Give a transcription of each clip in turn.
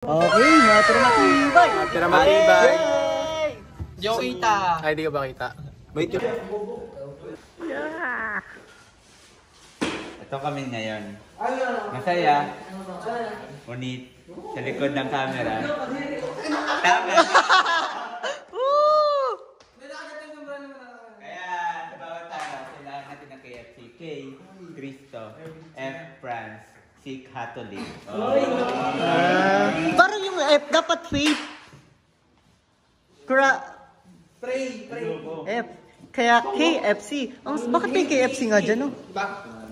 Okay, matira matibay. Matira matibay. Yo kita. Ay, di ka ba kita? Wait. Ito kami ngayon. Masaya. Ngunit sa likod ng camera. Tama. Kaya sa bawat araw, kailangan natin ng KFC. K. Cristo. F. France. C. Catholic. Parang yung F, dapat faith. Pray. F. Kaya KFC. Bakit may KFC nga dyan, no?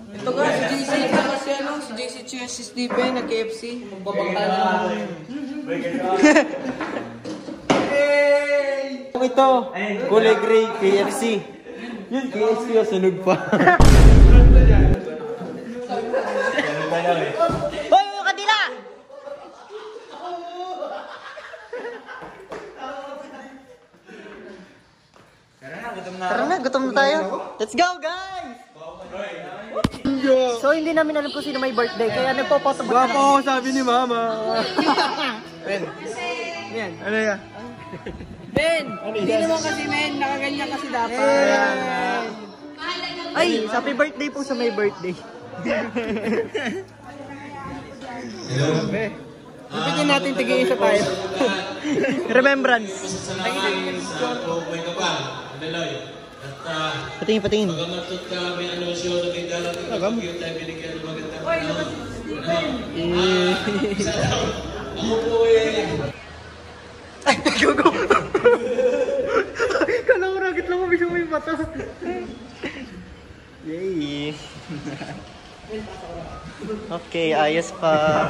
Ito nga, si JC kasi si JC Cheers, si Steven, nag-KFC. Magbabangkala. Ito, kulay gray KFC. Yun, KFC o sunog pa. Hoy, yung kadila! Tara na, gutom na tayo. Let's go, guys! So, hindi namin alam kung sino may birthday, kaya nagpo-photo ba? Guwapo ako, sabi ni Mama. Ben. Yan. Ano yan? Ben! Hindi naman kasi men, nakaganyan kasi dapat. Ay, happy birthday po sa may birthday. Bibigyan natin tigil-isa tayo. Remembrance. Patingin. Pagkamatod ka, may anunsyo na tinggalang tayo binigyan ng magandang tao. Ako po Ay, go. Kala ko ragit lang mabisa mo yung mata. Yay. Okay, ayos pa.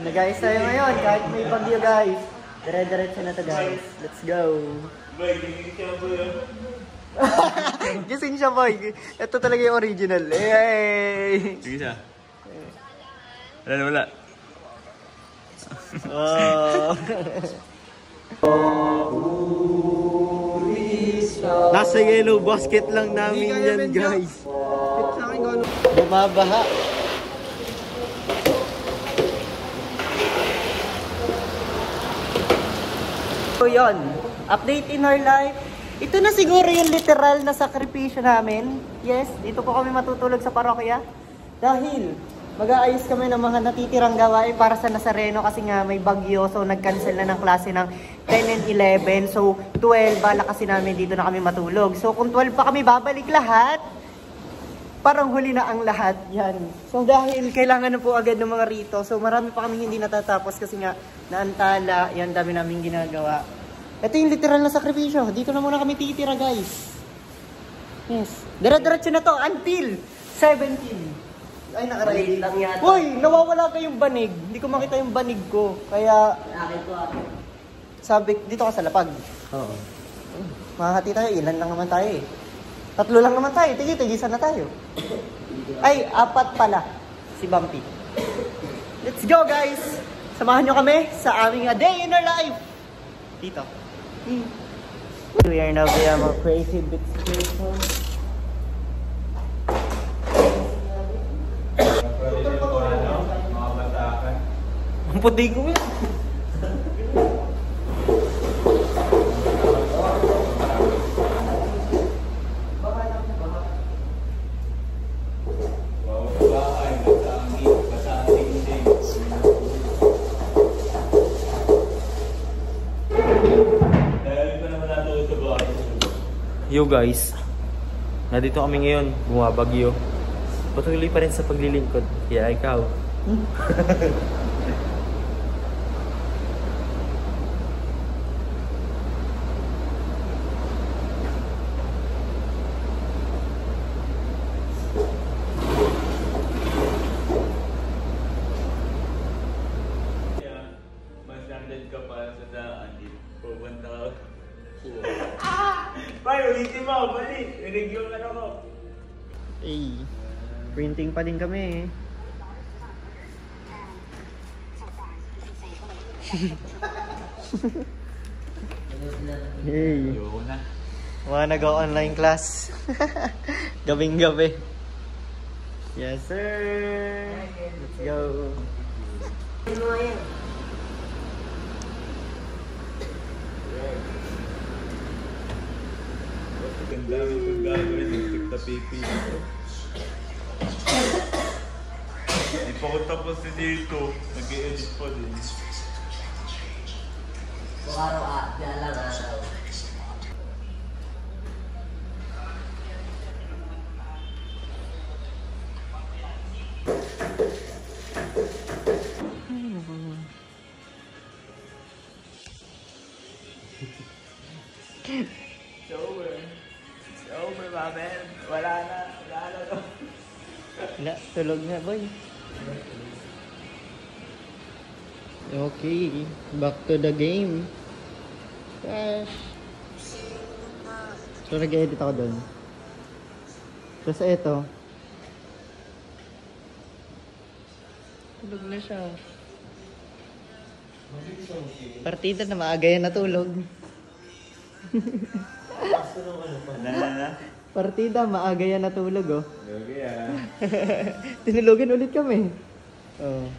Nag-ayos tayo ngayon kahit may bagyo, guys. Dire-diretso na to, guys. Let's go. Gising siya, boy. Ito talaga yung original. Yay! Sige siya. Wala. Nasa yellow basket lang namin yan, guys. Bumabaha. So yun, update in our life. Ito na siguro yung literal na sakripisyo namin. Yes, dito po kami matutulog sa parokya. Dahil mag-aayos kami ng mga natitirang gawain para sa Nazareno kasi nga may bagyo. So nag-cancel na ng klase ng 10 and 11. So 12, bala kasi namin dito na kami matulog. So kung 12 pa kami babalik lahat, parang huli na ang lahat. Yan. So dahil kailangan na po agad ng mga rito. So marami pa kami hindi natatapos kasi nga naantala. Yan, dami namin ginagawa. Ito yung literal na sakripisyo. Dito na muna kami titira, guys. Yes. Dire-diretso na to until 17. Ay, naka-ready lang yata. Uy, nawawala ka yung banig. Hindi ko makita yung banig ko. Kaya, sabi, dito ka sa lapag. Oo. Makakati tayo, ilan lang naman tayo eh. 3 lang naman tayo, tigi-tigisan na tayo. Ay, 4 pala. Si Bumpy. Let's go, guys! Samahan nyo kami sa aming A Day in Our Life. Dito. We are now via more crazy bits station. Ang puti ko yun. Yo guys, nandito kami ngayon, bumabagyo. Patuloy pa rin sa paglilingkod, kaya ikaw. Mas landed ka pa sa daan. Pupunta ka. Bay, ulitin mo, balik. I-review ka na mo. Ay, printing pa din kami eh. Hey. Ayoko na. Mga nag-online class. Gabing-gabi. Yes, sir. Let's go. Dami kong gagawin, nagtik na pipi nito. Hindi pa ko tapos si dito. Nag-i-edit pa din. It's over. It's over, Mabel. Wala na. Wala na to. Wala, tulog na boy. Okay, back to the game. Gosh. So nag-edit ako doon. Tapos ito. Tulog na siya. Partida na maaga yan natulog. Partida maaga yan natulog oh. Okay ah. Tinulogan ulit kami. Oh.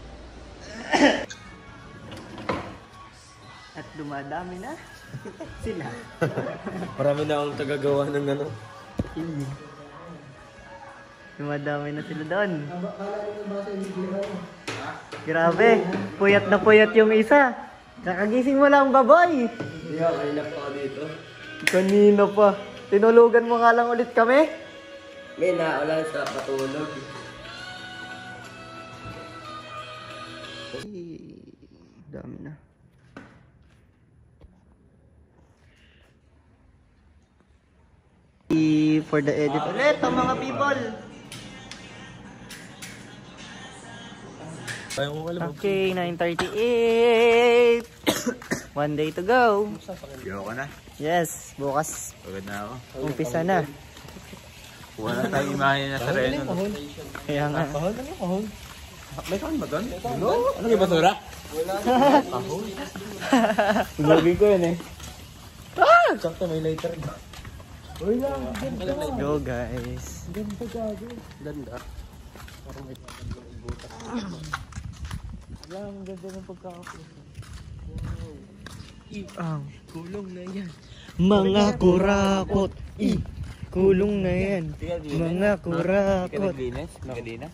At dumadami na sila. Marami na akong tagagawa ng ano. Dumadami na sila doon. Grabe, puyat na puyat yung isa. Nakagising mo lang baboy. Hindi ako, kailap ako dito. Kanina pa. Tinulugan mo nga lang ulit kami. May naulan sa patulog. Dami na. For the edit ulit ang mga people. Okay, 9:38. One day to go. Yo ka na. Yes, bukas Pagod na ako. umpisa na. Kuha na tayong imahe na sa Reno. Kaya nga. May kahon ba doon? Ano yung basura? Vlogging ko yun eh. Sakto may lighter na. Let's go guys. Ganda. Ang ganda ng pagkakakulong. Ang kulong na yan. Mga kurakot. Kulong na yan. Mga kurakot. Naglinis? Naglinis?